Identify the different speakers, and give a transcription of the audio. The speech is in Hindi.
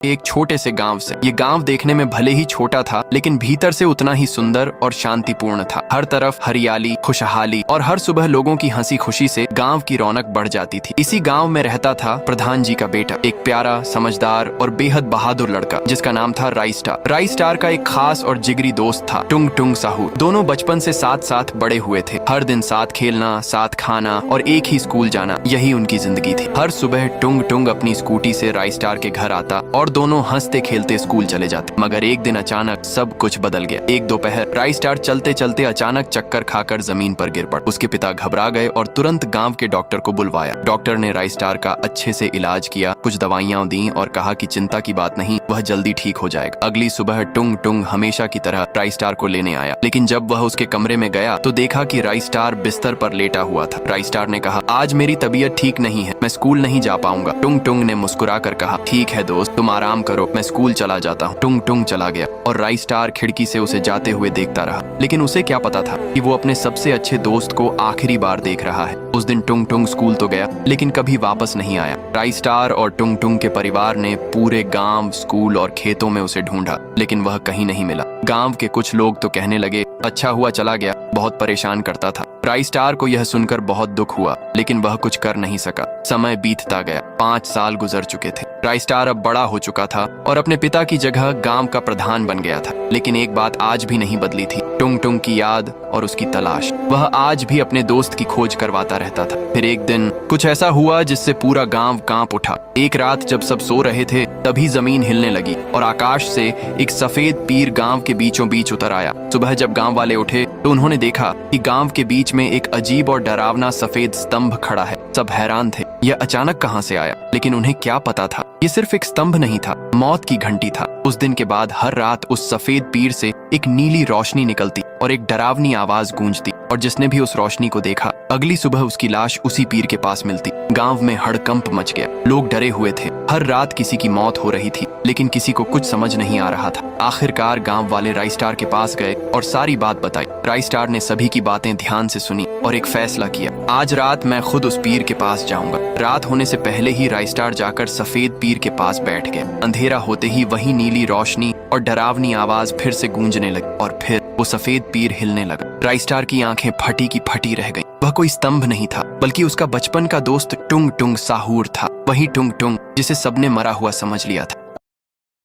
Speaker 1: एक छोटे से गांव से। ये गांव देखने में भले ही छोटा था, लेकिन भीतर से उतना ही सुंदर और शांतिपूर्ण था। हर तरफ हरियाली, खुशहाली और हर सुबह लोगों की हंसी खुशी से गांव की रौनक बढ़ जाती थी। इसी गांव में रहता था प्रधान जी का बेटा, एक प्यारा, समझदार और बेहद बहादुर लड़का जिसका नाम था राइस स्टार। राइस स्टार का एक खास और जिगरी दोस्त था टुंग टुंग साहू। दोनों बचपन से साथ साथ बड़े हुए थे। हर दिन साथ खेलना, साथ खाना और एक ही स्कूल जाना, यही उनकी जिंदगी थी। हर सुबह टुंग टुंग अपनी स्कूटी से राइस स्टार के घर आता और दोनों हंसते खेलते स्कूल चले जाते। मगर एक दिन अचानक सब कुछ बदल गया। एक दोपहर राइस स्टार चलते चलते अचानक चक्कर खाकर जमीन पर गिर पड़ा। उसके पिता घबरा गए और तुरंत गांव के डॉक्टर को बुलवाया। डॉक्टर ने राइस स्टार का अच्छे से इलाज किया, कुछ दवाइयां दी और कहा कि चिंता की बात नहीं, वह जल्दी ठीक हो जाएगा। अगली सुबह टुंग टुंग हमेशा की तरह राइस स्टार को लेने आया, लेकिन जब वह उसके कमरे में गया तो देखा कि राइस स्टार बिस्तर पर लेटा हुआ था। राइस स्टार ने कहा, आज मेरी तबीयत ठीक नहीं है, मैं स्कूल नहीं जा पाऊंगा। टुंग टुंग ने मुस्कुरा कर कहा, ठीक है दोस्त, तुम आराम करो, मैं स्कूल चला जाता हूँ। टुंग टुंग चला गया और राइस स्टार खिड़की से उसे जाते हुए देखता रहा। लेकिन उसे क्या पता था कि वो अपने सबसे अच्छे दोस्त को आखिरी बार देख रहा है। उस दिन टुंग टुंग स्कूल तो गया, लेकिन कभी वापस नहीं आया। राइस स्टार और टुंग टुंग के परिवार ने पूरे गांव, स्कूल और खेतों में उसे ढूंढा, लेकिन वह कहीं नहीं मिला। गांव के कुछ लोग तो कहने लगे, अच्छा हुआ चला गया, बहुत परेशान करता था। राइस स्टार को यह सुनकर बहुत दुख हुआ, लेकिन वह कुछ कर नहीं सका। समय बीतता गया, 5 साल गुजर चुके थे। राइस स्टार अब बड़ा हो चुका था और अपने पिता की जगह गांव का प्रधान बन गया था। लेकिन एक बात आज भी नहीं बदली थी, टुंग टुंग की याद और उसकी तलाश। वह आज भी अपने दोस्त की खोज करवाता रहता था। फिर एक दिन कुछ ऐसा हुआ जिससे पूरा गांव कांप उठा। एक रात जब सब सो रहे थे, तभी जमीन हिलने लगी और आकाश से एक सफेद पीर गांव के बीचों बीच उतर आया। सुबह जब गांव वाले उठे तो उन्होंने देखा कि गांव के बीच में एक अजीब और डरावना सफेद स्तंभ खड़ा है। सब हैरान थे, यह अचानक कहां से आया? लेकिन उन्हें क्या पता था, ये सिर्फ एक स्तंभ नहीं था, मौत की घंटी था। उस दिन के बाद हर रात उस सफेद पीर से एक नीली रोशनी निकलती और एक डरावनी आवाज गूंजती, और जिसने भी उस रोशनी को देखा, अगली सुबह उसकी लाश उसी पीर के पास मिलती। गांव में हड़कंप मच गया, लोग डरे हुए थे। हर रात किसी की मौत हो रही थी, लेकिन किसी को कुछ समझ नहीं आ रहा था। आखिरकार गांव वाले राइस स्टार के पास गए और सारी बात बताई। राइस स्टार ने सभी की बातें ध्यान से सुनी और एक फैसला किया, आज रात मैं खुद उस पीर के पास जाऊंगा। रात होने से पहले ही राइस स्टार जाकर सफेद पीर के पास बैठ गया। अंधेरा होते ही वही नीली रोशनी और डरावनी आवाज फिर से गूंजने लगी और फिर वो सफेद पीर हिलने लगा। राइस स्टार की आंखें फटी की फटी रह गईं। वह कोई स्तंभ नहीं था, बल्कि उसका बचपन का दोस्त टुंग टुंग साहूर था। वही टुंग टुंग जिसे सबने मरा हुआ समझ लिया था।